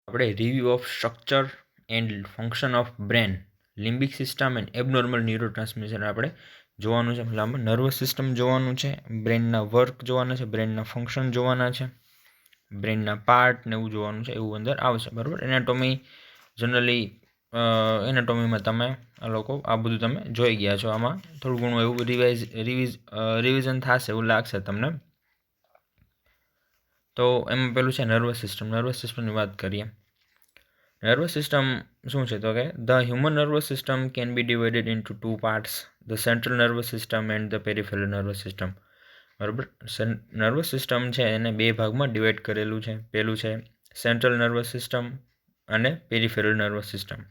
આપણે review of structure and function of brain, limbic system and abnormal neurotransmission આપણે જોવાનું છે. મતલબ નર્વસ સિસ્ટમ જોવાનું છે, બ્રેનના વર્ક જોવાના છે, બ્રેનના ફંક્શન જોવાના છે, બ્રેનના પાર્ટ ને એવું જોવાનું છે. એવું અંદર આવશે, બરાબર. એનાટોમી જનરલી એનાટોમીમાં તમે આ લોકો આ બધું તમે જોઈ ગયા છો. આમાં થોડું ઘણું એવું રિવિઝન થશે એવું લાગશે તમને. તો એમાં પેલું છે નર્વસ સિસ્ટમ. નર્વસ સિસ્ટમની વાત કરીએ. નર્વસ સિસ્ટમ શું છે? તો કે the human nervous system can be divided into two parts, the central nervous system and the peripheral nervous system. બરાબર. નર્વસ સિસ્ટમ છે એને બે ભાગમાં ડિવાઈડ કરેલું છે. પેલું છે સેન્ટ્રલ નર્વસ સિસ્ટમ અને peripheral nervous system.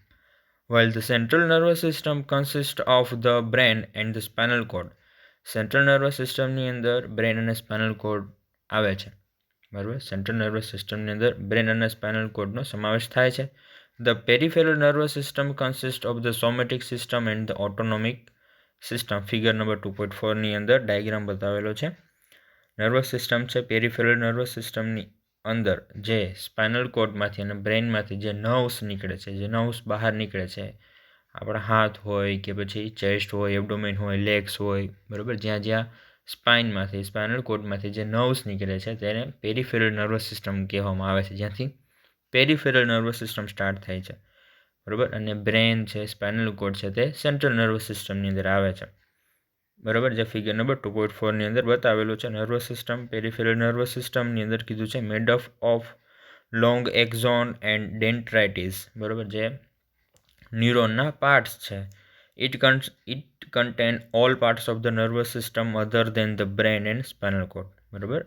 While the central nervous system consists of the brain and the spinal cord. Central nervous સિસ્ટમની અંદર બ્રેન અને સ્પાઇનલ કોર્ડ આવે છે, બરાબર. સેન્ટ્રલ નર્વસ સિસ્ટમની અંદર બ્રેન અને સ્પાઇનલ કોર્ડનો સમાવેશ થાય છે. The peripheral nervous system consist of the somatic system and the autonomic system. Figure number 2.4ની અંદર ડાયાગ્રામ બતાવેલો છે. નર્વસ સિસ્ટમ છે પેરિફેરલ નર્વસ સિસ્ટમની અંદર જે સ્પાઇનલ કોર્ડમાંથી અને બ્રેઇનમાંથી જે નર્વ્સ નીકળે છે, જે નર્વ્સ બહાર નીકળે છે, આપણા હાથ હોય કે પછી ચેસ્ટ હોય, એબડોમેન હોય, લેગ્સ હોય, બરાબર, જ્યાં જ્યાં સ્પાઇનમાંથી, સ્પાઇનલ કોર્ડમાંથી જે નર્વ્સ નીકળે છે તેને પેરિફેરલ નર્વસ સિસ્ટમ કહેવામાં આવે છે, જ્યાંથી પેરિફેરલ નર્વસ સિસ્ટમ સ્ટાર્ટ થાય છે, બરાબર. અને બ્રેન છે, સ્પાઇનલ કોર્ડ છે તે સેન્ટ્રલ નર્વસ સિસ્ટમની અંદર આવે છે, બરાબર. જે ફિગર નંબર 2.4ની અંદર બતાવેલું છે. નર્વસ સિસ્ટમ પેરિફેરલ નર્વસ સિસ્ટમની અંદર કીધું છે made of long axon and dendrites, બરાબર. જે ન્યુરોનના પાર્ટ્સ છે. It contain all parts of the nervous system other than the brain and spinal cord, બરાબર.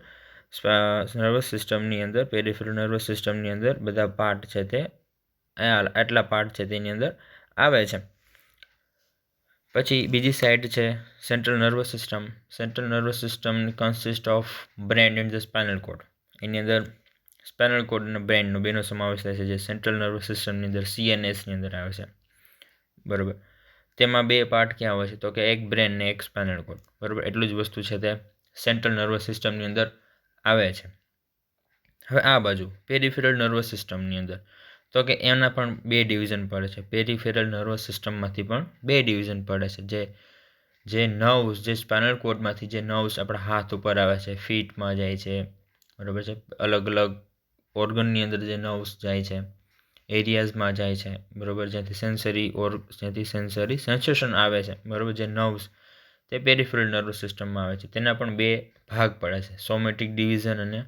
નર્વસ સિસ્ટમની અંદર પેરિફેરલ નર્વસ સિસ્ટમની અંદર બધા પાર્ટ છે તે આટલા પાર્ટ છે તેની અંદર આવે છે. પછી બીજી સાઈડ છે central nervous system. Central nervous system consist of brain and the spinal cord. એની અંદર સ્પાઇનલ કોર્ડ અને બ્રેનનો બેનો સમાવેશ થાય છે, જે સેન્ટ્રલ નર્વસ સિસ્ટમની અંદર CNSની અંદર આવે છે, બરાબર. તેમાં બે પાર્ટ ક્યાં હોય છે? તો કે એક બ્રેન ને એક સ્પાઇનલ કોર્ડ, બરાબર. એટલું જ વસ્તુ છે તે સેન્ટ્રલ નર્વસ સિસ્ટમની અંદર આવે છે. હવે આ બાજુ પેરિફેરલ નર્વસ સિસ્ટમની અંદર તો કે એના પણ બે ડિવિઝન પડે છે. પેરિફેરલ નર્વસ સિસ્ટમમાંથી પણ બે ડિવિઝન પડે છે. જે નર્વ્સ, જે સ્પાઇનલ કોર્ડમાંથી જે નર્વ્સ આપણા હાથ ઉપર આવે છે, ફીટમાં જાય છે, બરાબર છે, અલગ અલગ ઓર્ગનની અંદર જે નર્વ્સ જાય છે, એરિયાઝમાં જાય છે, બરાબર, જ્યાંથી સેન્સરી સેન્સેશન આવે છે, બરાબર, જે નર્વ્સ તે પેરિફેરલ નર્વસ સિસ્ટમમાં આવે છે. તેના પણ બે ભાગ પડે છે, સોમેટિક ડિવિઝન અને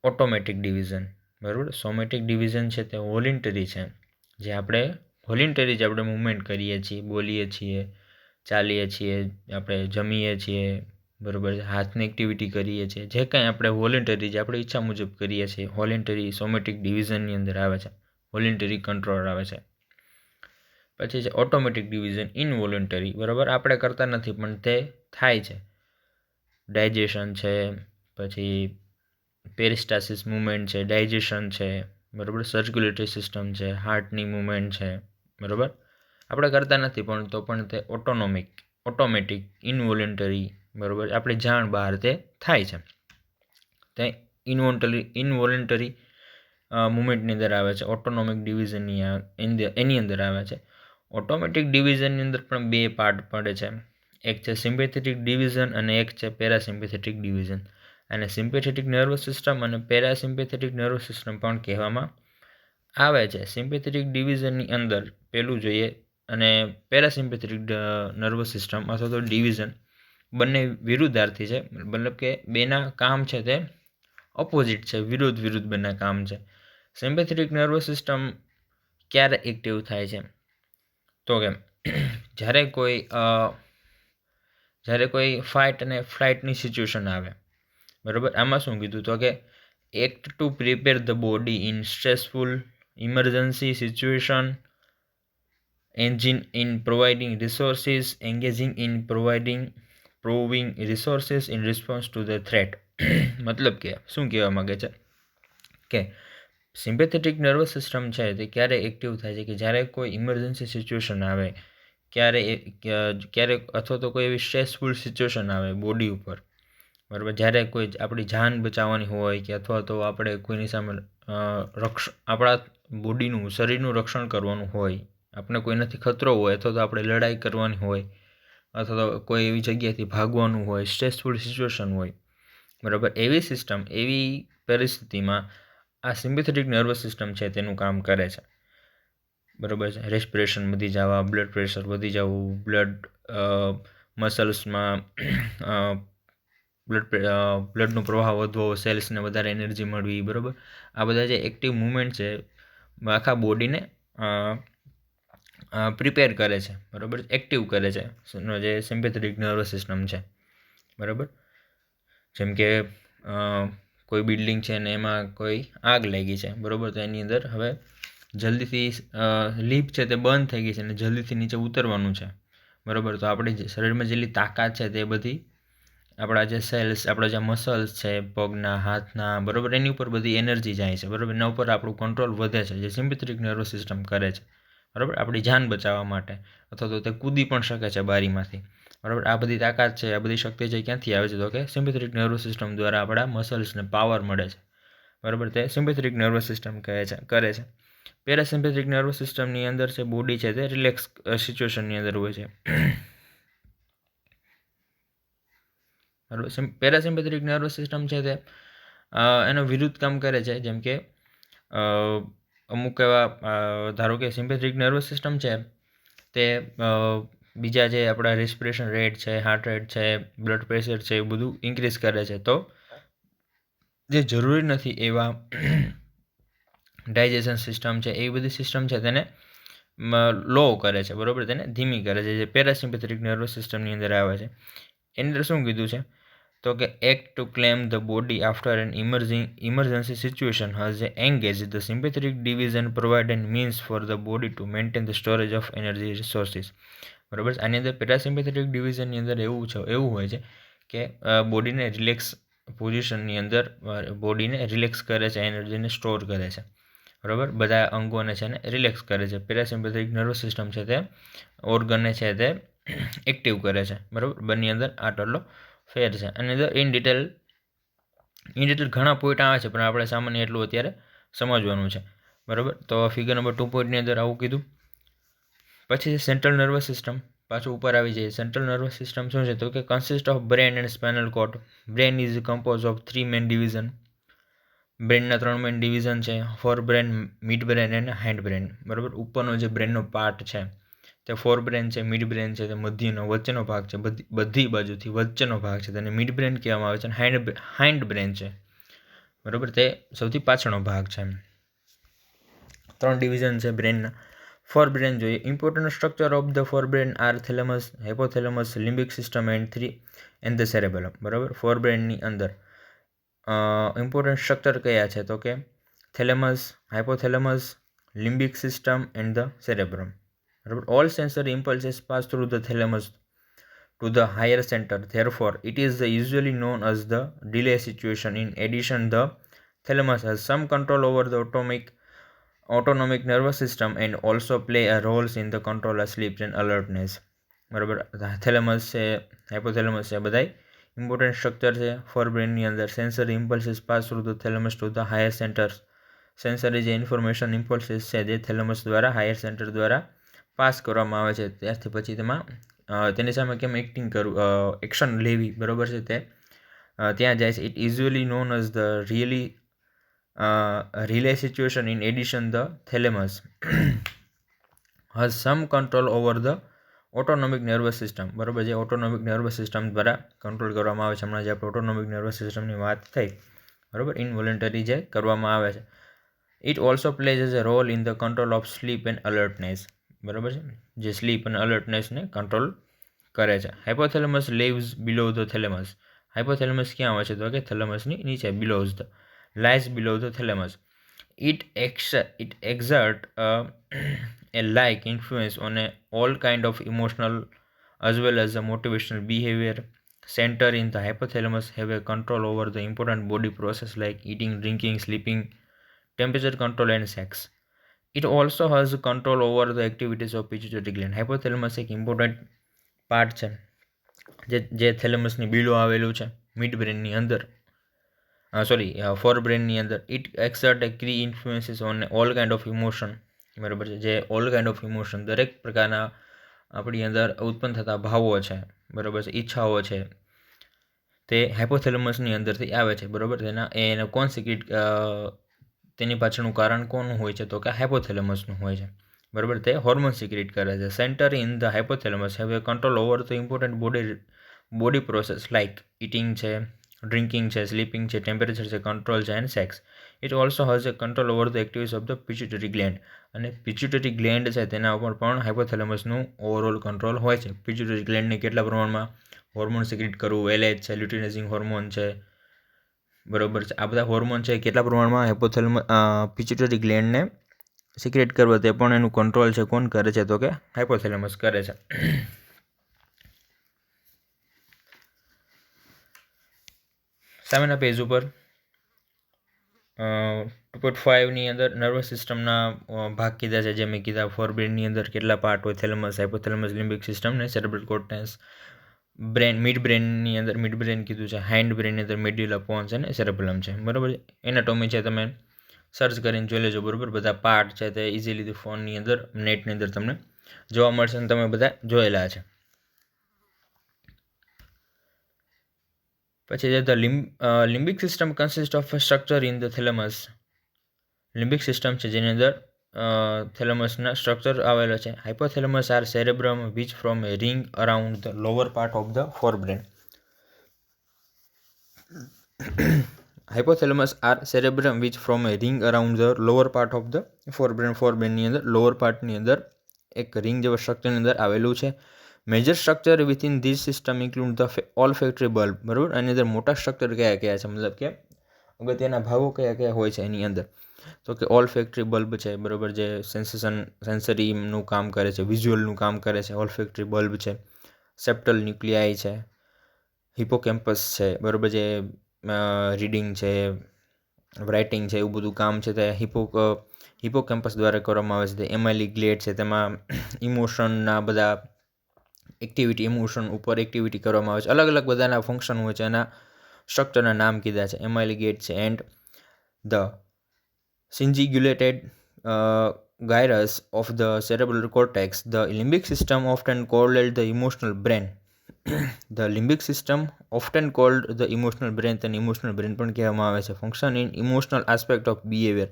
ઓટોમેટિક ડિવિઝન, બરાબર. સોમેટિક ડિવિઝન છે તે વોલેન્ટરી છે, જે આપણે વોલેન્ટરી જ આપણે મૂવમેન્ટ કરીએ છીએ, બોલીએ છીએ, ચાલીએ છીએ, આપણે જમીએ છીએ, બરાબર, હાથની એક્ટિવિટી કરીએ છીએ, જે કાંઈ આપણે વોલેન્ટરી જે આપણે ઈચ્છા મુજબ કરીએ છીએ, વોલેન્ટરી સોમેટિક ડિવિઝનની અંદર આવે છે, વોલેન્ટરી કંટ્રોલ આવે છે. પછી છે ઓટોમેટિક ડિવિઝન, ઇનવોલેન્ટરી, બરાબર, આપણે કરતા નથી પણ તે થાય છે. ડાયજેશન છે, પછી પેરિસ્ટાસિસ મુવમેન્ટ છે, ડાયજેશન છે, બરાબર, સર્ક્યુલેટરી સિસ્ટમ છે, હાર્ટની મુવમેન્ટ છે, બરાબર. આપણે કરતા નથી પણ તો પણ તે ઓટોમેટિક, ઇનવોલેન્ટરી, બરાબર, આપણી જાણ બહાર તે થાય છે. તે ઇનવોલેન્ટરી મુવમેન્ટની અંદર આવે છે. ઓટોનોમિક ડિવિઝનની એની અંદર આવે છે. ઓટોમેટિક ડિવિઝનની અંદર પણ બે પાર્ટ પડે છે. એક છે સિમ્પેથેટિક ડિવિઝન અને એક છે પેરાસિમ્પેથેટિક ડિવિઝન. અને સિમ્પેથેટિક નર્વસ સિસ્ટમ અને પેરાસિમ્પેથેટિક નર્વસ સિસ્ટમ પણ કહેવામાં આવે છે. સિમ્પેથેટિક ડિવિઝનની અંદર પેલું જોઈએ અને પેરાસિમ્પેથેટિક નર્વસ સિસ્ટમ અથવા તો ડિવિઝન બંને વિરુદ્ધાર્થી છે, મતલબ કે બેના કામ છે તે ઓપોઝિટ છે, વિરુદ્ધ બંને કામ છે. સિમ્પેથેટિક નર્વસ સિસ્ટમ ક્યારે એક્ટિવ થાય છે? તો કે જ્યારે કોઈ ફાઇટ અને ફ્લાઇટની સિચ્યુએશન આવે, બરાબર. આમાં શું કીધું? તો કે act to prepare the body in stressful emergency situation, engine in providing resources, engaging in proving resources in response to the threat. મતલબ કે શું કહેવા માગે છે કે સિમ્પેથેટિક નર્વસ સિસ્ટમ છે તે ક્યારે એક્ટિવ થાય છે? કે જ્યારે કોઈ ઇમરજન્સી સિચ્યુએશન આવે, ક્યારે અથવા તો કોઈ એવી સ્ટ્રેસફુલ સિચ્યુએશન આવે બોડી ઉપર, બરાબર. જ્યારે કોઈ આપણી જાન બચાવવાની હોય કે અથવા તો આપણે કોઈની સામે આપણા બોડીનું શરીરનું રક્ષણ કરવાનું હોય, આપણે કોઈનાથી ખતરો હોય અથવા તો આપણે લડાઈ કરવાની હોય અથવા તો કોઈ એવી જગ્યાએથી ભાગવાનું હોય, સ્ટ્રેસફુલ સિચ્યુએશન હોય, બરાબર, એવી પરિસ્થિતિમાં આ સિમ્પેથેટિક નર્વસ સિસ્ટમ છે તેનું કામ કરે છે. બરાબર છે. રેસ્પિરેશન વધી જવા, બ્લડ પ્રેશર વધી જવું, મસલ્સમાં બ્લડનો પ્રવાહ વધવો, સેલ્સને વધારે એનર્જી મળવી, બરાબર. આ બધા જે એક્ટિવ મૂવમેન્ટ છે આખા બોડીને પ્રિપેર કરે છે, બરાબર, એક્ટિવ કરે છે જે સિમ્પેથેટિક નર્વસ સિસ્ટમ છે, બરાબર. જેમ કે કોઈ બિલ્ડિંગ છે ને એમાં કોઈ આગ લાગી છે, બરાબર, તો એની અંદર હવે જલ્દીથી લીફ્ટ છે તે બંધ થઈ ગઈ છે અને જલ્દીથી નીચે ઉતરવાનું છે, બરાબર. તો આપણી શરીરમાં જેટલી તાકાત છે તે બધી આપણા જે સેલ્સ, આપણા જે મસલ્સ છે પગના, હાથના, બરાબર, એની ઉપર બધી એનર્જી જાય છે, બરાબર. એના ઉપર આપણું કંટ્રોલ વધે છે જે સિમ્પેથેટિક નર્વસ સિસ્ટમ કરે છે, બરાબર, આપણી જાન બચાવવા માટે. અથવા તો તે કૂદી પણ શકે છે બારીમાંથી, બરાબર. આ બધી તાકાત છે, આ બધી શક્તિ છે ક્યાંથી આવે છે? તો કે સિમ્પેથેટિક નર્વસ સિસ્ટમ દ્વારા આપણા મસલ્સને પાવર મળે છે, બરાબર. તે સિમ્પેથેટિક નર્વસ સિસ્ટમ કરે છે. પેરાસિમ્પેથેટિક નર્વસ સિસ્ટમની અંદર છે બોડી છે તે રિલેક્સ સિચ્યુએશનની અંદર હોય છે, બરાબર. પેરાસિમ્પેથેટિક નર્વસ સિસ્ટમ છે તે એનો વિરુદ્ધ કામ કરે છે. જેમ કે અમુક એવા ધારો કે સિમ્પેથેટિક નર્વસ સિસ્ટમ છે તે બીજા જે આપણા રેસ્પિરેશન રેટ છે, હાર્ટ રેટ છે, બ્લડ પ્રેશર છે, એ બધું ઇન્ક્રીઝ કરે છે. તો જે જરૂરી નથી એવા ડાયજેશન સિસ્ટમ છે, એવી બધી સિસ્ટમ છે તેને લો કરે છે, બરાબર, તેને ધીમી કરે છે, જે પેરાસિમ્પેથેટિક નર્વસ સિસ્ટમની અંદર આવે છે. એની અંદર શું કીધું છે? તો કે act to claim the body after an emergency situation has engage the sympathetic division provide an means for the body to maintain the storage of energy resources, બરાબર. આની અંદર પેરાસિમ્પેથેટિક ડિવિઝનની અંદર એવું હોય છે કે બોડીને રિલેક્સ પોઝિશનની અંદર બોડીને રિલેક્સ કરે છે, એનર્જીને સ્ટોર કરે છે, બરાબર. બધા અંગોને છે ને રિલેક્સ કરે છે. પેરાસિમ્પેથેટિક નર્વસ સિસ્ટમ છે તે ઓર્ગનને છે તે એક્ટિવ કરે છે, બરાબર. બંને અંદર આટલો ફેર છે. અને અંદર ઇન ડિટેલ ઘણા પોઈન્ટ આવે છે પણ આપણે સામાન્ય એટલું અત્યારે સમજવાનું છે, બરાબર. તો ફિગર નંબર 2.ની અંદર આવું કીધું. પછી સેન્ટ્રલ નર્વસ સિસ્ટમ પાછું ઉપર આવી જાય. સેન્ટ્રલ નર્વસ સિસ્ટમ શું છે? તો કે consist of brain and spinal cord. Brain is compose of 3 main division. બ્રેનના 3 મેઇન ડિવિઝન છે: ફોર બ્રેન, મિડ બ્રેન અને હાઇન્ડ બ્રેન, બરાબર. ઉપરનો જે બ્રેનનો પાર્ટ છે તે ફોર બ્રેન છે, મિડ બ્રેન છે, તે મધ્યનો વચ્ચેનો ભાગ છે, બધી બાજુથી વચ્ચેનો ભાગ છે, તેને મિડ બ્રેન કહેવામાં આવે છે. અને હાઇન્ડ બ્રેન છે, બરાબર, તે સૌથી પાછળનો ભાગ છે. 3 ડિવિઝન છે બ્રેનના. ફોર બ્રેન જોઈએ. Important structure of the forebrain are thalamus, hypothalamus, limbic system and the cerebellum, બરાબર. ફોર બ્રેનની અંદર ઇમ્પોર્ટન્ટ સ્ટ્રક્ચર કયા છે? તો કે thalamus, hypothalamus, limbic system and the cerebrum, બરાબર. All sensory impulses pass through the thalamus to the higher center. Therefore, it is usually known as the delay situation. In addition, the thalamus has some control over the autonomic nervous system and also play a role in the control of sleep and alertness, બરાબર. Thalamus છે, hypothalamus છે, બધા important structure છે ફોર બ્રેનની અંદર. Sensory impulses pass through the thalamus to the higher centres. Sensory જે information impulses છે તે થેલેમસ દ્વારા હાયર સેન્ટર દ્વારા પાસ કરવામાં આવે છે. ત્યારથી પછી તેની સામે કેમ એક્શન લેવી, બરાબર છે, તે ત્યાં જાય છે. It usually known as the relay situation. In addition, the thalamus has some control over the autonomic nervous system, બરાબર, જે ઓટોનોમિક નર્વસ સિસ્ટમ દ્વારા કંટ્રોલ કરવામાં આવે છે. હમણાં જે આપણે ઓટોનોમિક નર્વસ સિસ્ટમની વાત થઈ, બરાબર, ઇનવોલન્ટરી જે કરવામાં આવે છે. It also plays as a role in the control of sleep and alertness, બરાબર છે, જે સ્લીપ અને અલર્ટનેસને કંટ્રોલ કરે છે. Hypothalamus leaves below the thalamus. Hypothalamus ક્યાં આવે છે? તો કે થેલેમસની નીચે, lies below the thalamus. It exert a like influence on all kind of emotional as well as the motivational behavior. Center in the hypothalamus have a control over the important body process like eating, drinking, sleeping, temperature control and sex. It also has control over the activities of pituitary gland. Hypothalamus એક important part છે જે થેલેમસની બીલો આવેલું છે, mid બ્રેનની અંદર ફોર બ્રેનની અંદર. It exert a key influences on all kind of emotion. બરાબર છે, જે ઓલ કાઇન્ડ ઓફ ઇમોશન, દરેક પ્રકારના આપણી અંદર ઉત્પન્ન થતા ભાવો છે, બરાબર છે, ઈચ્છાઓ છે, તે હાઇપોથેલેમસની અંદરથી આવે છે. બરાબર, એને કોણ સિક્રેટ, તેની પાછળનું કારણ કોનું હોય છે? તો કે હાઇપોથેલેમસનું હોય છે. બરાબર, તે હોર્મોન સિક્રેટ કરે છે. Centre in the hypothalamus have a control over the important body process like eating છે, ડ્રિંકિંગ છે, સ્લીપિંગ છે, ટેમ્પરેચર છે, કંટ્રોલ છે, and sex. It also has a control over the activities of the pituitary gland. અને pituitary gland છે તેના ઉપર પણ હાઇપોથેલેમસનું ઓવરઓલ કંટ્રોલ હોય છે. પિચ્યુટરી ગ્લેન્ડને કેટલા પ્રમાણમાં હોર્મોન સિક્રેટ કરવું, એલએચ છે, લ્યુટિનાઇઝિંગ હોર્મોન છે, બરાબર છે, આ બધા હોર્મોન છે કેટલા પ્રમાણમાં પિચ્યુટરી ગ્લેન્ડને સિક્રેટ કરવા, તે પણ એનું કંટ્રોલ છે કોણ કરે છે? તો કે હાઇપોથેલેમસ કરે છે. સામેના પેજ ઉપર 2.5ની અંદર નર્વસ સિસ્ટમના ભાગ કીધા છે, જે મેં કીધા. ફોરબ્રેનની અંદર કેટલા પાર્ટ હોય? થેલેમસ, હાઇપોથેલેમસ, લિમ્બિક સિસ્ટમ ને સેરેબ્રલ કોર્ટેક્સ. મિડ બ્રેનની અંદર મિડ બ્રેન કીધું છે. હાઇન્ડ બ્રેનની અંદર મિડ્યુલા પોન્સ અને સેરેબેલમ છે. બરાબર, એનાટોમી છે, તમે સર્ચ કરીને જોઈ લેજો. બરાબર, બધા પાર્ટ છે તે ઇઝીલી ફોનની અંદર, નેટની અંદર તમને જોવા મળશે અને તમે બધા જોયેલા છે. પછી છે the limbic system consist of structure in the thalamus. Limbic system છે જેની અંદર થેલેમસના સ્ટ્રક્ચર આવેલો છે. Hypothalamus are cerebrum which from a ring around the lower part of the forebrain. Hypothalamus are cerebrum which from a ring around the lower part of the forebrain. ફોરબ્રેનની અંદર lower પાર્ટની અંદર એક રિંગ જેવા સ્ટ્રક્ચરની અંદર આવેલું છે. Major structure within this system include the olfactory bulb. બરાબર, એની અંદર મોટા સ્ટ્રક્ચર કયા કયા છે, મતલબ કે અગત્યના ભાગો કયા કયા હોય છે એની અંદર? તો કે ઓલફેક્ટરી બલ્બ છે, બરાબર, જે સેન્સરીનું કામ કરે છે, વિઝ્યુઅલનું કામ કરે છે, ઓલફેક્ટરી બલ્બ છે. સેપ્ટલ ન્યુક્લિયાઈ છે, હિપોકેમ્પસ છે, બરાબર, જે રીડિંગ છે, રાઇટિંગ છે, એવું બધું કામ છે તે હિપોકેમ્પસ દ્વારા કરવામાં આવે છે. એમાઇલી ગ્લેડ છે, તેમાં ઇમોશનના બધા ઇમોશન ઉપર એક્ટિવિટી કરવામાં આવે છે. અલગ અલગ બધાના ફંક્શન હોય છે, એના સ્ટ્રક્ચરના નામ કીધા છે. એમાઇલી ગ્લેડ છે. And the cingulated gyrus of the cerebral cortex. The limbic system often called the emotional brain. The limbic system often called the emotional brain. તેને ઇમોશનલ બ્રેન પણ કહેવામાં આવે છે. Function in emotional aspect of behaviour.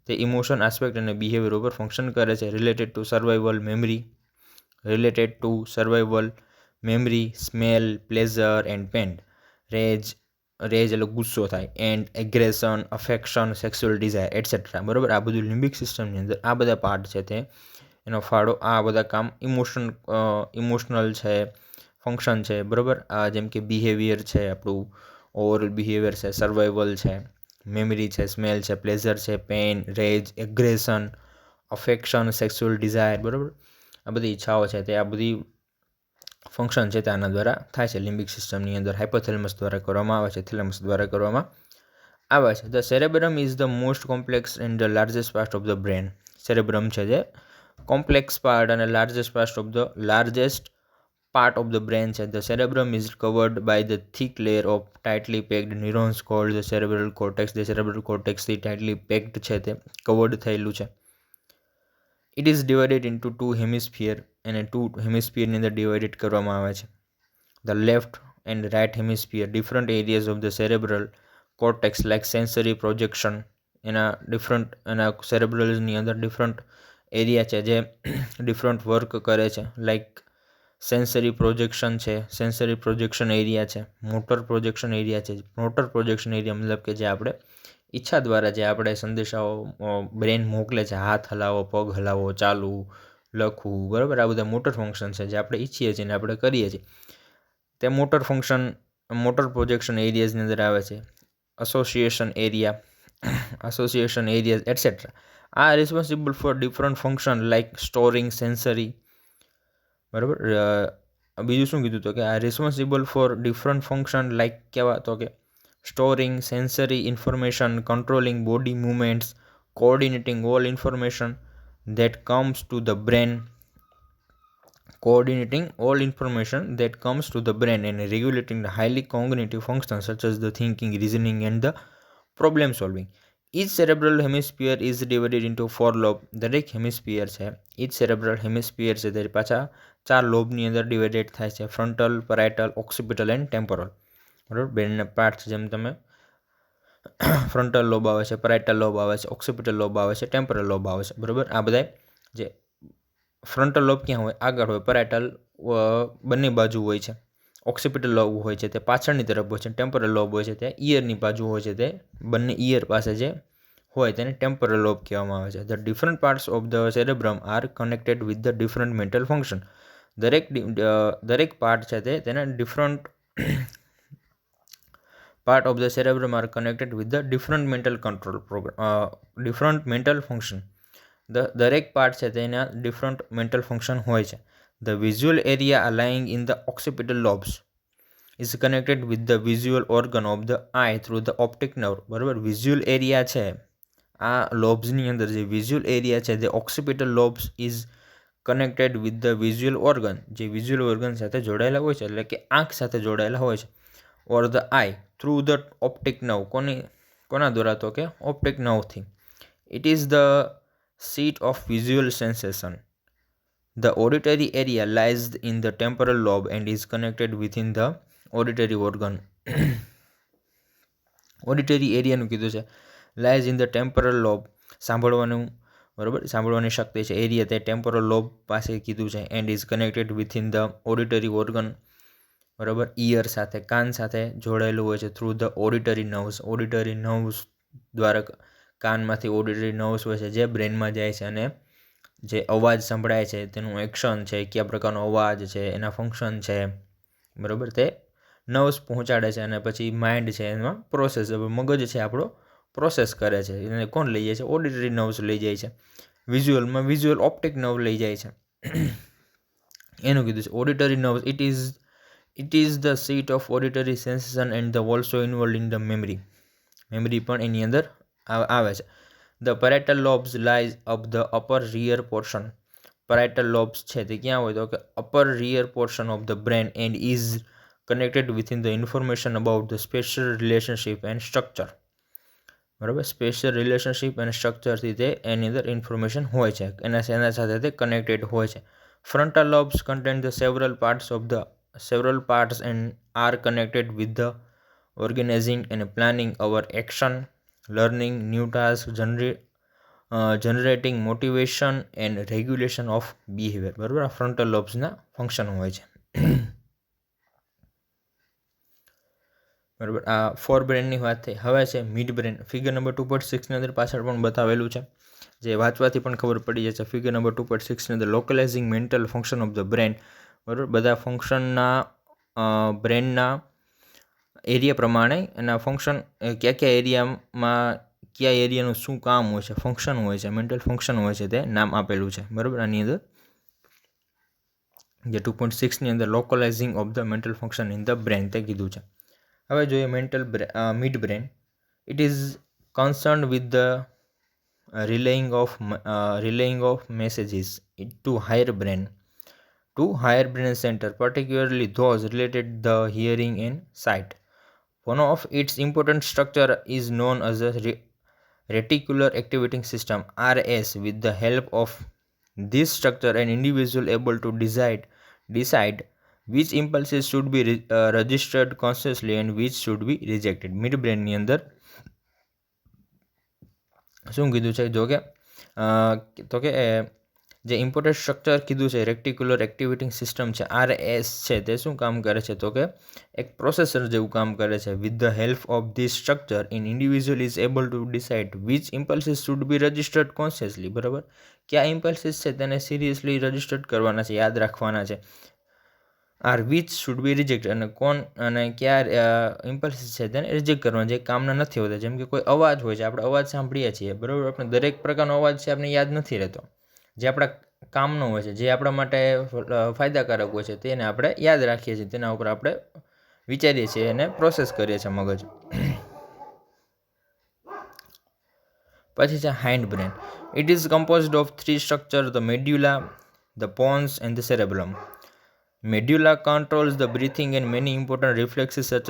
તે emotion aspect અને behaviour ઉપર function કરે છે. Related to survival memory, smell, pleasure and pain. Rage એટલે ગુસ્સો થાય, and aggression, affection, sexual desire etcetera. બરાબર, આ બધું લિમ્બિક સિસ્ટમની અંદર આ બધા પાર્ટ છે તે એનો ફાળો, આ બધા કામ ઇમોશનલ છે, ફંક્શન છે. બરાબર, આ જેમ કે બિહેવિયર છે, આપણું ઓવરઓલ બિહેવિયર છે, સર્વાઇવલ છે, મેમરી છે, સ્મેલ છે, પ્લેઝર છે, pen, રેજ, aggression, affection, sexual Dzire. બરાબર, આ બધી ઈચ્છાઓ છે તે આ બધી ફંક્શન છે તે આના દ્વારા થાય છે. લિમ્બિક સિસ્ટમની અંદર હાઇપોથેલેમસ દ્વારા કરવામાં આવે છે, થેલેમસ દ્વારા કરવામાં આવે છે. The cerebrum is the most complex and the largest part of the brain. Cerebrum છે જે કોમ્પ્લેક્સ પાર્ટ અને largest part of the brain છે. The cerebrum is covered by the thick layer of tightly packed neurons called the cerebral cortex. The cerebral કોર્ટેક્સથી tightly packed છે તે covered થયેલું છે. It is divided into two hemisphere, અને two હેમિસ્ફિયરની અંદર divided કરવામાં આવે છે. The left and write hemisphere. Different areas of the cerebral cortex like sensory projection. એના સેરેબ્રલની અંદર ડિફરન્ટ એરિયા છે જે ડિફરન્ટ વર્ક કરે છે. લાઇક સેન્સરી પ્રોજેક્શન છે, સેન્સરી પ્રોજેક્શન એરિયા છે, મોટર પ્રોજેક્શન એરિયા છે. મોટર પ્રોજેક્શન એરિયા મતલબ કે જે આપણે ઈચ્છા દ્વારા જે આપણે સંદેશાઓ બ્રેન મોકલે છે, હાથ હલાવો, પગ હલાવો, ચાલવું, લખવું, બરાબર, આ બધા મોટર ફંક્શન છે જે આપણે ઈચ્છીએ છીએ અને આપણે કરીએ છીએ. તે મોટર પ્રોજેક્શન એરિયાઝની અંદર આવે છે. એસોસિએશન એરિયા એટસેટ્રા આ responsible for different function like storing sensory. બરાબર, બીજું શું કીધું તો કે આ responsible for different function like કેવા તો કે storing sensory information, controlling body movements, coordinating all information that comes to the brain coordinating all information that comes to the brain and regulating the highly cognitive functions such as the thinking, reasoning, and the problem solving. Each cerebral hemisphere is divided into 4 lobe. દરેક hemisphere છે, each cerebral hemisphere છે તે પાછા 4 લોબની અંદર divided થાય છે: frontal, પેરાઇટલ, occipital and temporal. બરાબર, બેના પાર્ટ જેમ તમે ફ્રન્ટલ લોબ આવે છે, પેરાઇટલ લોબ આવે છે, ઓક્સિપિટલ લોબ આવે છે, ટેમ્પોરલ લોબ આવે છે. બરાબર, આ બધા જે ફ્રન્ટલ લોબ ક્યાં હોય? આગળ હોય. પેરાઇટલ બંને બાજુ હોય છે. ઓક્સિપિટલ લોબ હોય છે તે પાછળની તરફ હોય છે. ટેમ્પોરલ લોબ હોય છે તે ઇયરની બાજુ હોય છે, તે બંને ઇયર પાસે જે હોય તેને ટેમ્પોરલ લોબ કહેવામાં આવે છે. The different parts of the cerebrum are connected with the different mental function. દરેક પાર્ટ છે તે તેના different part of the cerebrum are connected with the different mental control different mental function. દરેક part છે તેના ડિફરન્ટ મેન્ટલ ફંક્શન હોય છે. The visual area lying in the occipital lobes is connected with the visual organ of the eye through the optic nerve. બરાબર, visual area છે આ લોબ્સની અંદર, જે વિઝ્યુઅલ એરિયા છે તે occipital lobes is connected with the visual organ, જે visual organ સાથે જોડાયેલા હોય છે, એટલે કે આંખ સાથે જોડાયેલા હોય છે. Or the eye through the optic nerve. કોના દ્વારા? તો કે ઓપ્ટિક નર્વથી. It is the seat of visual sensation. The auditory area lies in the temporal lobe and is connected within the auditory organ. Auditory area નું કીધું છે, lies in the temporal lobe. સાંભળવાનું, બરાબર, સાંભળવાની શક્તિ છે એરિયા તે temporal lobe પાસે કીધું છે. And is connected within the auditory organ. બરાબર, ઇયર સાથે, કાન સાથે જોડાયેલું હોય છે. Through the auditory nerves. Auditory nerves દ્વારા કાનમાંથી ઓડિટરી નર્વ્સ હોય છે જે બ્રેનમાં જાય છે અને જે અવાજ સંભળાય છે તેનું એક્શન છે, કયા પ્રકારનો અવાજ છે, એના ફંક્શન છે, બરાબર, તે નર્વ્સ પહોંચાડે છે અને પછી માઇન્ડ છે એમાં પ્રોસેસ, મગજ છે આપણો પ્રોસેસ કરે છે. એને કોણ લઈ જાય છે? ઓડિટરી નર્વ્સ લઈ જાય છે. વિઝ્યુઅલમાં વિઝ્યુઅલ ઓપ્ટિક નર્વ લઈ જાય છે. એનું કીધું છે auditory nerves. It is the seat of auditory sensation and the also involve in the memory. Memory પણ એની અંદર આવે છે. The parietal lobes lies up the upper rear portion. Parietal lobes છે તે ક્યાં હોય? તો કે upper rear portion of the brain and is connected within the information about the spatial relationship and structure. બરાબર, સ્પેશિયલ રિલેશનશિપ અને સ્ટ્રક્ચરથી તે એની અંદર ઇન્ફોર્મેશન હોય છે, એના સાથે તે કનેક્ટેડ હોય છે. Frontal lobes contain the several parts and are connected with the organizing and planning our action, learning new tasks, generating motivation and regulation of behavior. બરાબર, આ ફ્રન્ટલ લોબ્સના ફંક્શન હોય છે. બરાબર, આ ફોર બ્રેનની વાત થઈ. હવે છે મિડ બ્રેન. ફિગર નંબર 2.6ની અંદર પાછળ પણ બતાવેલું છે, જે વાંચવાથી પણ ખબર પડી જશે. ફિગર નંબર 2.6ની અંદર localizing mental function of the brain. બરાબર, બધા ફંક્શનના બ્રેનના એરિયા પ્રમાણે એના ફંક્શન કયા એરિયામાં કયા એરિયાનું શું કામ હોય છે, ફંક્શન હોય છે, મેન્ટલ ફંક્શન હોય છે, તે નામ આપેલું છે. બરાબર, આની અંદર જે 2.6ની અંદર localizing of the mental function in the brain તે કીધું છે. હવે જોઈએ mid brain. It is concern with the relaying of messages to higher brain center, particularly those related the hearing and sight. One of its important structure is known as a reticular activating system, RS. With the help of this structure, an individual able to decide which impulses should be registered consciously and which should be rejected. Midbrain ની અંદર શું કીધું છે? જો કે તો કે જે ઇમ્પોર્ટન્ટ સ્ટ્રક્ચર કીધું છે રેક્ટિક્યુલર એક્ટિવેટિંગ સિસ્ટમ છે, RS છે, તે શું કામ કરે છે? તો કે એક પ્રોસેસર જેવું કામ કરે છે. With the help of this structure in individual is able to decide which impulses should be registered consciously. બરાબર, કયા ઇમ્પલ્સીસ છે તેને સિરિયસલી રજિસ્ટર્ડ કરવાના છે, યાદ રાખવાના છે. Are which should be reject, અને કયા ઇમ્પલ્સીસ છે તેને રિજેક્ટ કરવાના, જે કામના નથી હોતા. જેમ કે કોઈ અવાજ હોય છે, આપણે અવાજ સાંભળીએ છીએ, બરાબર, આપણે દરેક પ્રકારનો અવાજ છે આપણે યાદ નથી રહેતો. જે આપણા કામનો હોય છે, જે આપણા માટે ફાયદાકારક હોય છે, તેને આપણે યાદ રાખીએ છીએ, તેના ઉપર આપણે વિચારીએ છીએ અને પ્રોસેસ કરીએ છીએ મગજ. પછી છે hind brain. It is composed of 3 structure: the medulla, the pons and the cerebellum. Medulla controls the breathing and many important reflexes such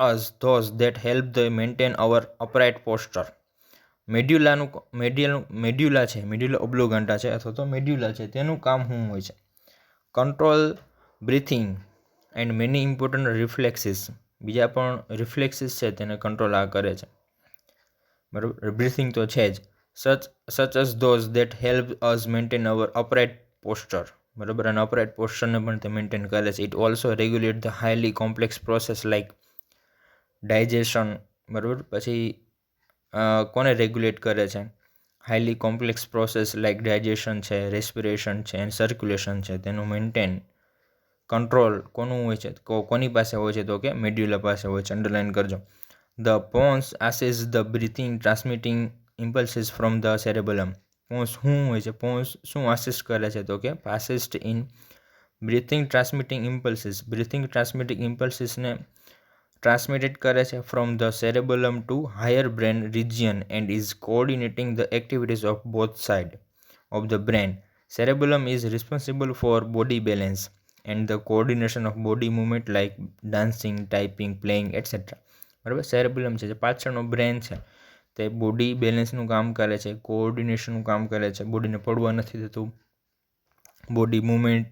as those that help the maintain our upright posture. Medulla છે, medulla ઓબ્લોગન્ટા છે અથવા તો medulla છે, તેનું કામ શું હોય છે? Control breathing and many important reflexes, બીજા પણ રિફ્લેક્સિસ છે તેને કંટ્રોલ આ કરે છે, બરાબર. બ્રીથિંગ તો છે જ. Such as those that help us maintain our upright posture, બરાબર. અને અપરાઇટ પોસ્ચરને પણ તે મેન્ટેન કરે છે. It also regulate the highly complex process like digestion, બરાબર. પછી કોને રેગ્યુલેટ કરે છે? Highly complex process like digestion છે, રેસ્પિરેશન છે એન્ડ સર્ક્યુલેશન છે, તેનું મેન્ટેન કંટ્રોલ કોનું હોય છે? કોની પાસે હોય છે? તો કે મેડ્યુલા પાસે હોય છે. અંડરલાઇન કરજો. ધ પોન્સ આસિસ the breathing transmitting impulses from the cerebellum. Pons શું હોય છે? પોન્સ શું આસિસ્ટ કરે છે? તો કે assist in breathing transmitting impulses, breathing transmitting ઇમ્પલ્સિસને transmitted કરે છે from the cerebellum to higher brain region and is coordinating the activities of both sides of the brain. Cerebellum is responsible for body balance and the coordination of body movement like dancing, typing, playing, etc. બરાબર. સેરેબ્રલમ છે જે પાછળનો brain છે તે body બેલેન્સનું કામ કરે છે, કોઓર્ડિનેશનનું કામ કરે છે, બોડીને પડવા નથી દેતું, બોડી મુવમેન્ટ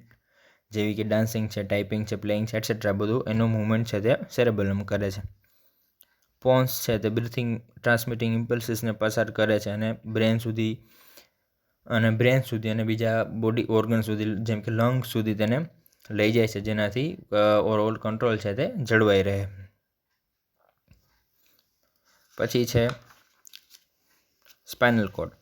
જેવી કે ડાન્સિંગ છે, ટાઈપિંગ છે, પ્લેઇંગ છે એટસેટ્રા, બધું એનું મુવમેન્ટ છે તે સેરેબેલમ કરે છે. પોન્સ છે તે બ્રીથિંગ ટ્રાન્સમિટિંગ ઇમ્પલ્સિસને પસાર કરે છે અને બ્રેન સુધી અને બીજા બોડી ઓર્ગન સુધી જેમ કે લંગ સુધી તેને લઈ જાય છે, જેનાથી ઓવરઓલ કંટ્રોલ છે તે જળવાઈ રહે. પછી છે spinal cord.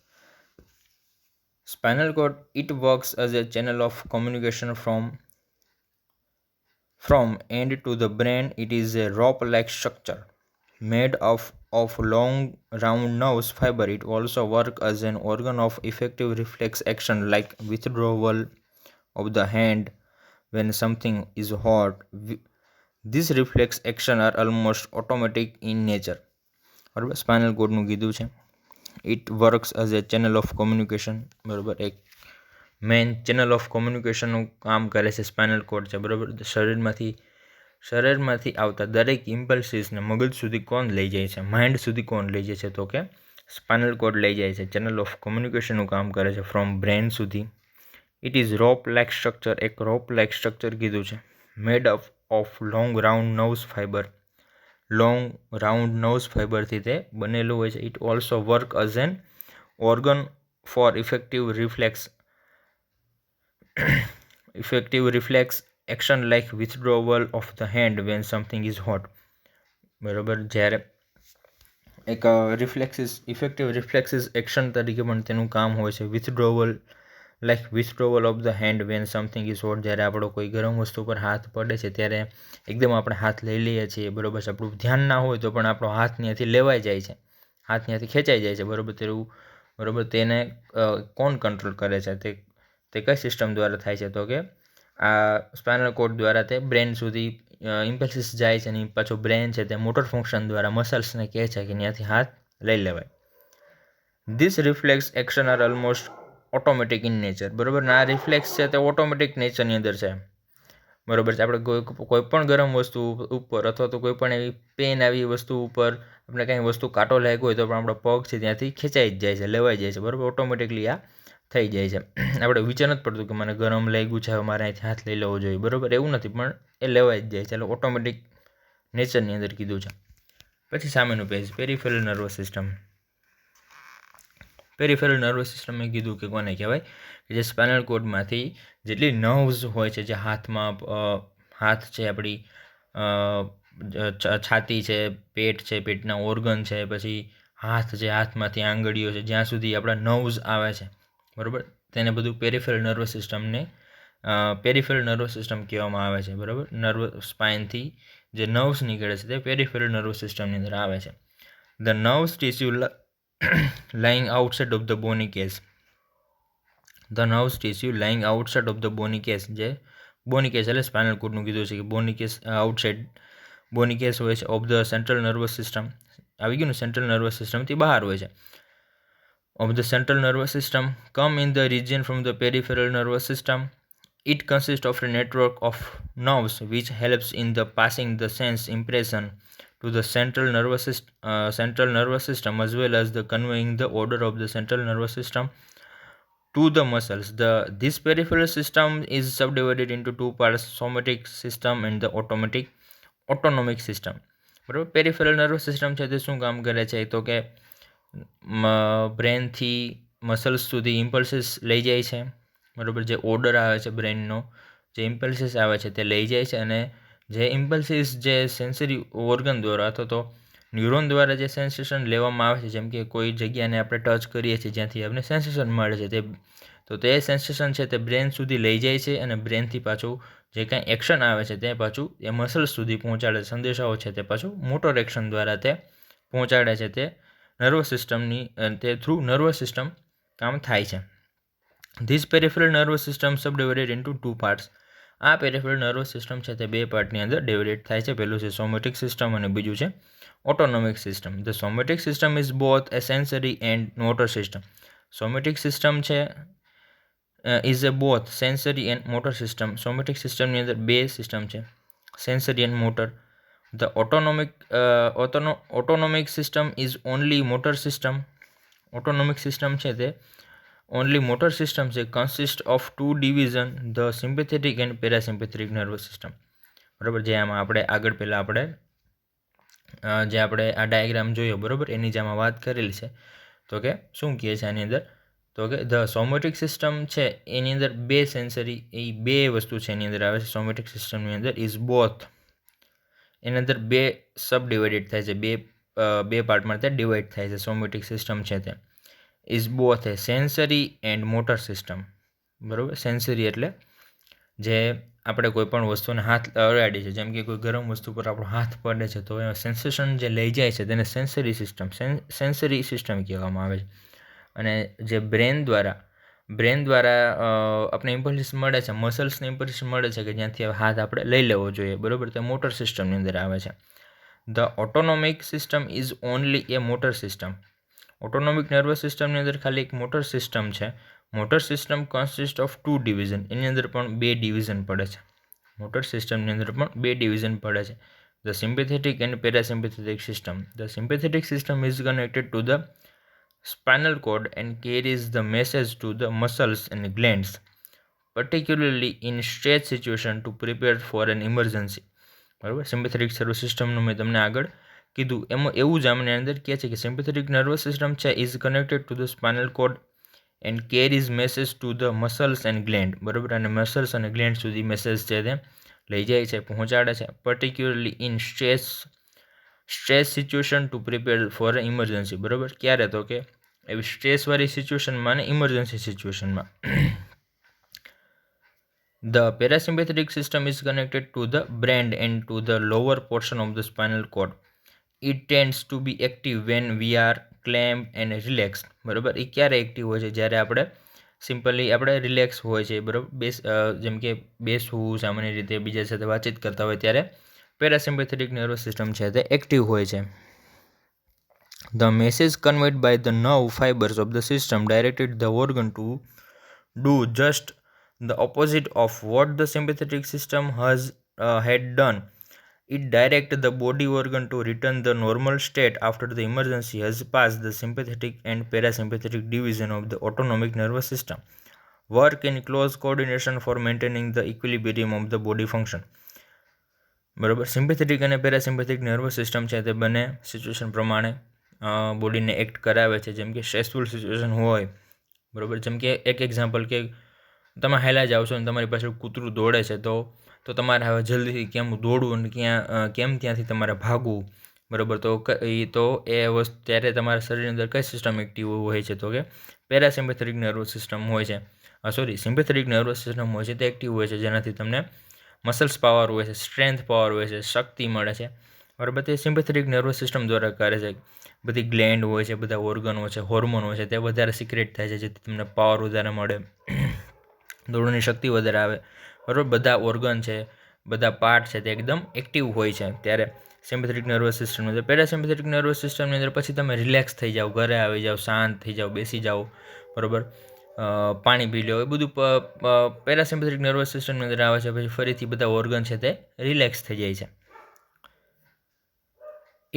Spinal cord, it works as a channel of communication from end to the brain. It is a rope-like structure made of long round nerves fiber. It also works as an organ of effective reflex action like withdrawal of the hand when something is hot. These reflex action are almost automatic in nature. બરાબર. Spinal કોર્ડનું કીધું છે it works as a channel of communication, બરાબર. એક main channel of કોમ્યુનિકેશનનું કામ કરે છે spinal cord છે, બરાબર. શરીરમાંથી આવતા દરેક ઇમ્પલ્સિસને મગજ સુધી કોણ લઈ જાય છે? માઇન્ડ સુધી કોણ લઈ જાય છે? તો કે સ્પાઇનલ કોર્ડ લઈ જાય છે. ચેનલ ઓફ કોમ્યુનિકેશનનું કામ કરે છે ફ્રોમ બ્રેન સુધી. It is rope like structure, એક રોપ લાઇક સ્ટ્રક્ચર કીધું છે. Made of long round nerves fiber, long round nerves ફાઇબરથી તે બનેલું હોય છે. It also work as an organ for effective reflex action like withdrawal of the hand when something is hot, બરાબર. જ્યારે એક ઇફેક્ટિવ રિફ્લેક્સિસ એક્શન તરીકે પણ તેનું કામ હોય છે. Withdrawal of the hand when something is hot, જ્યારે આપણો કોઈ ગરમ વસ્તુ પર હાથ પડે છે ત્યારે એકદમ આપણે હાથ લઈ લઈએ છીએ, બરાબર છે. આપણું ધ્યાન ના હોય તો પણ આપણો હાથ ત્યાંથી લેવાઈ જાય છે, હાથ ત્યાંથી ખેંચાઈ જાય છે, બરાબર. તેવું, બરાબર. તેને કોણ કંટ્રોલ કરે છે? તે કઈ સિસ્ટમ દ્વારા થાય છે? તો કે આ સ્પાઇનલ કોર્ડ દ્વારા તે બ્રેન સુધી ઇમ્પલ્સિસ જાય છે અને પાછો બ્રેન છે તે મોટર ફંક્શન દ્વારા મસલ્સને કહે છે કે ત્યાંથી હાથ લઈ લેવાય. This reflex action R almost automatic in nature, બરાબર. આ રિફ્લેક્સ છે તે ઓટોમેટિક નેચરની અંદર છે, બરાબર છે. આપણે કોઈ પણ ગરમ વસ્તુ ઉપર અથવા તો કોઈ પણ એવી પેન આવી વસ્તુ ઉપર આપણે કંઈ વસ્તુ કાંટો લાગ્યો હોય તો પણ આપણો પગ છે ત્યાંથી ખેંચાઈ જ જાય છે, લેવાઈ જાય છે, બરાબર. ઓટોમેટિકલી આ થઈ જાય છે. આપણે વિચાર નથી પડતું કે મને ગરમ લાગ્યું છે, મારે અહીંથી હાથ લઈ લેવો જોઈએ, બરાબર. એવું નથી, પણ એ લેવાઈ જ જાય છે. એટલે ઓટોમેટિક નેચરની અંદર કીધું છે. પછી સામેનું page, peripheral nervous system. Peripheral nervous system મેં કીધું કે કોને કહેવાય? કે જે સ્પાઇનલ કોર્ડમાંથી જેટલી નર્વ્સ હોય છે, જે હાથમાં હાથ છે, આપણી છાતી છે, પેટ છે, પેટના ઓર્ગન છે, પછી હાથ છે, હાથમાંથી આંગળીઓ છે, જ્યાં સુધી આપણા નર્વ્સ આવે છે, બરાબર. તેને બધું પેરિફેરલ નર્વસ સિસ્ટમ કહેવામાં આવે છે, બરાબર. સ્પાઇનથી જે નર્વ્સ નીકળે છે તે પેરિફેરલ નર્વસ સિસ્ટમની અંદર આવે છે. The nerves tissue lying outside of the bony case. The nervous tissue lying outside of the bony case, જે બોની કેસ એટલે સ્પાઇનલ કોર્ડનું કીધું છે કે Boney case outside Boney case હોય છે of the central nervous system. આવી ગયું ને, સેન્ટ્રલ નર્વસ સિસ્ટમથી બહાર હોય છે. of the central nervous system come in the region from the peripheral nervous system. It consists of a network of nerves which helps in the passing the sense impression to the central nervous system as well as the conveying the order of the central nervous system to the muscles. This peripheral system is subdivided into two parts: somatic system and the autonomic system. બરાબર, peripheral nervous system છે તે શું કામ કરે છે? તો કે બ્રેનથી muscles સુધી ઇમ્પલ્સીસ લઈ જાય છે. બરાબર, જે ઓર્ડર આવે છે બ્રેનનો, જે ઇમ્પલ્સીસ આવે છે તે લઈ જાય છે, અને જે ઇમ્પલ્સીસ જે સેન્સરી ઓર્ગન દ્વારા અથવા તો ન્યુરોન દ્વારા જે સેન્સેશન લેવામાં આવે છે, જેમ કે કોઈ જગ્યાને આપણે ટચ કરીએ છીએ જ્યાંથી આપણે સેન્સેશન મળે છે, તે સેન્સેશન છે તે બ્રેન સુધી લઈ જાય છે, અને બ્રેનથી પાછું જે કાંઈ એક્શન આવે છે તે પાછું એ મસલ્સ સુધી પહોંચાડે. સંદેશાઓ છે તે પાછું મોટર એક્શન દ્વારા તે પહોંચાડે છે. તે નર્વસ સિસ્ટમની તે થ્રુ નર્વસ સિસ્ટમ કામ થાય છે. This peripheral nervous system subdivided into two parts. આ પેરિફેરલ નર્વસ સિસ્ટમ છે તે બે પાર્ટની અંદર ડિવાઇડેડ થાય છે. પહેલું છે સોમેટિક સિસ્ટમ અને બીજું છે autonomic system. The somatic system is both a sensory and motor system. Somatic system છે is a both sensory and motor system. Somatic system ની અંદર બે સિસ્ટમ છે, sensory and motor. The autonomic system is only motor system. Autonomic system છે તે only motor system છે. Consist of two division, the sympathetic and parasympathetic nervous system. બરાબર, જે આમાં આપણે આગળ પહેલાં આપણે જે આપણે આ ડાયાગ્રામ જોયો, બરાબર, એની જે આમાં વાત કરેલી છે, તો કે શું કહે છે આની અંદર? તો કે ધ સોમેટિક સિસ્ટમ છે એની અંદર બે સેન્સરી, એ બે વસ્તુ છે એની અંદર આવે છે. સોમેટિક સિસ્ટમની અંદર ઇઝ બોથ, એની અંદર બે સબ ડિવાઇડેડ થાય છે, બે પાર્ટમાં તે ડિવાઈડ થાય છે. સોમેટિક સિસ્ટમ છે તે is both A sensory and motor system. બરાબર, સેન્સરી એટલે જે આપણે કોઈ પણ વસ્તુને હાથ અડાડીએ છીએ, જેમ કે કોઈ ગરમ વસ્તુ પર આપણો હાથ પડે છે તો એ સેન્સેશન જે લઈ જાય છે તેને સેન્સરી સિસ્ટમ કહેવામાં આવે છે. અને જે બ્રેન દ્વારા આપણે ઇમ્પલ્સ મળે છે, મસલ્સને ઇમ્પલ્સ મળે છે કે જ્યાંથી હાથ આપણે લઈ લેવો જોઈએ, બરાબર, તે મોટર સિસ્ટમની અંદર આવે છે. The autonomic system is only a motor system. Autonomic nervous સિસ્ટમની અંદર ખાલી એક મોટર સિસ્ટમ છે. Motor system consist of two division. એની અંદર પણ બે ડિવિઝન પડે છે. મોટર સિસ્ટમની અંદર પણ બે ડિવિઝન પડે છે. The sympathetic and parasympathetic system. The sympathetic system is connected to the spinal cord and carries the message to the muscles and glands, particularly in stress situation to prepare for an emergency. બરાબર, sympathetic nervous સિસ્ટમનું મેં તમને આગળ કીધું એમાં એવું જ આમની અંદર કહે છે કે સિમ્પેથેટિક નર્વસ સિસ્ટમ છે is connected to the spinal cord and carries message to the muscles and gland. બરાબર, અને મસલ્સ અને ગ્લેન્ડ સુધી મેસેજ છે તે લઈ જાય છે, પહોંચાડે છે. Particularly in stress situation to prepare for emergency. બરાબર, ક્યારે? તો કે એવી સ્ટ્રેસવાળી સિચ્યુએશનમાં અને emergency સિચ્યુએશનમાં. The parasympathetic system is connected to the brain and to the lower portion of the spinal cord. It tends to be active when we are calm and relaxed. બરાબર, એ ક્યારે active હોય છે? જ્યારે આપણે સિમ્પલી આપણે relax હોય છે, બરાબર, જેમ કે બેસવું, સામાન્ય રીતે બીજા સાથે વાતચીત કરતા હોય ત્યારે પેરાસિમ્પેથેટિક નર્વસ સિસ્ટમ છે તે એક્ટિવ હોય છે. The message conveyed by the nerve fibers of the system directed the organ to do just the opposite of what the sympathetic system had done. It directed the body organ to return the normal state after the emergency has passed. The sympathetic and parasympathetic division of the autonomic nervous system work in close coordination for maintaining the equilibrium of the body function. બરાબર, sympathetic અને parasympathetic nervous system છે તે બંને situation પ્રમાણે બોડીને act કરાવે છે. જેમ કે સ્ટ્રેસફુલ સિચ્યુએશન હોય, બરાબર, જેમ કે એક એક્ઝામ્પલ કે તમે હાલ્યા જાઓ છો અને તમારી પાછળ કૂતરું દોડે છે, તો તમારે હવે જલ્દીથી કેમ દોડવું અને કેમ ત્યાંથી તમારે ભાગવું, બરાબર, તો એ વસ્તુ ત્યારે તમારા શરીરની અંદર કઈ સિસ્ટમ એક્ટિવ હોય છે? તો કે પેરાસિમ્પેથેટિક નર્વસ સિસ્ટમ હોય છે, સિમ્પેથેટિક નર્વસ સિસ્ટમ હોય છે તે એક્ટિવ હોય છે, જેનાથી તમને મસલ્સ પાવર હોય છે, સ્ટ્રેન્થ પાવર હોય છે, શક્તિ મળે છે, બરાબર. તે સિમ્પેથેટિક નર્વસ સિસ્ટમ દ્વારા કરે છે. બધી ગ્લેન્ડ હોય છે, બધા ઓર્ગનો છે, હોર્મોન હોય છે, તે વધારે સિક્રેટ થાય છે, જેથી તમને પાવર વધારે મળે, દોડવાની શક્તિ વધારે આવે, બરાબર. બધા ઓર્ગન છે, બધા પાર્ટ છે તે એકદમ એક્ટિવ હોય છે. ત્યારે સિમ્પેથેટિક નર્વસ સિસ્ટમની અંદર. પેરાસિમ્પેથેટિક નર્વસ સિસ્ટમની અંદર પછી તમે રિલેક્સ થઈ જાઓ, ઘરે આવી જાઓ, શાંત થઈ જાઓ, બેસી જાઓ, બરાબર, પાણી પી લો, એ બધું પેરાસિમ્પેથેટિક નર્વસ સિસ્ટમની અંદર આવે છે. પછી ફરીથી બધા ઓર્ગન છે તે રિલેક્સ થઈ જાય છે.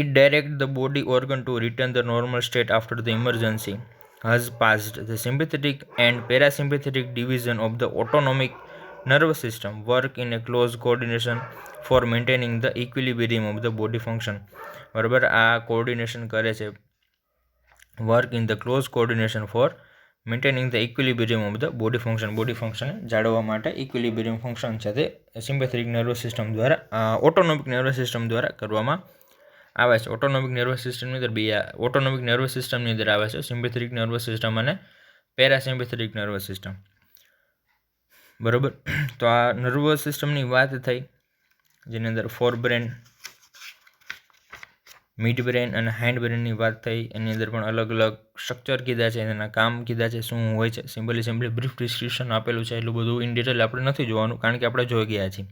It directs the body organ to return the normal state after the emergency has passed. The sympathetic and parasympathetic division of the autonomic nervous system work in a close coordination for maintaining the equilibrium of the body function. બરાબર, આ coordination કરે છે, work in the close coordination for maintaining the equilibrium of the body function. Body function જાળવવા માટે equilibrium function છે તે sympathetic nervous system દ્વારા, autonomic nervous system દ્વારા કરવામાં આવે છે. ઓટોનોમિક નર્વસ સિસ્ટમની અંદર ઓટોનોમિક નર્વસ સિસ્ટમની અંદર આવે છે સિમ્પેથેટિક નર્વસ સિસ્ટમ અને પેરાસિમ્પેથેટિક નર્વસ સિસ્ટમ. બરાબર, તો આ નર્વસ સિસ્ટમની વાત થઈ, જેની અંદર ફોર બ્રેન, મિડ બ્રેન અને હાઇન્ડ બ્રેનની વાત થઈ. એની અંદર પણ અલગ અલગ સ્ટ્રક્ચર કીધા છે, એના કામ કીધા છે, શું હોય છે. સિમ્પલી બ્રીફ ડિસ્ક્રિપ્શન આપેલું છે, એટલું બધું ઇન ડિટેલ આપણે નથી જોવાનું, કારણ કે આપણે જોઈ ગયા છીએ.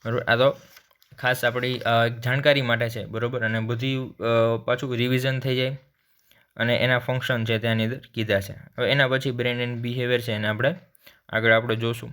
બરાબર, આ તો ખાસ આપણી જાણકારી માટે છે. બરાબર, અને બધી પાછું રિવિઝન થઈ જાય અને એના ફંક્શન છે તેની અંદર કીધા છે. હવે એના પછી બ્રેન એન્ડ બિહેવિયર છે, એને આપણે આગળ જોશું.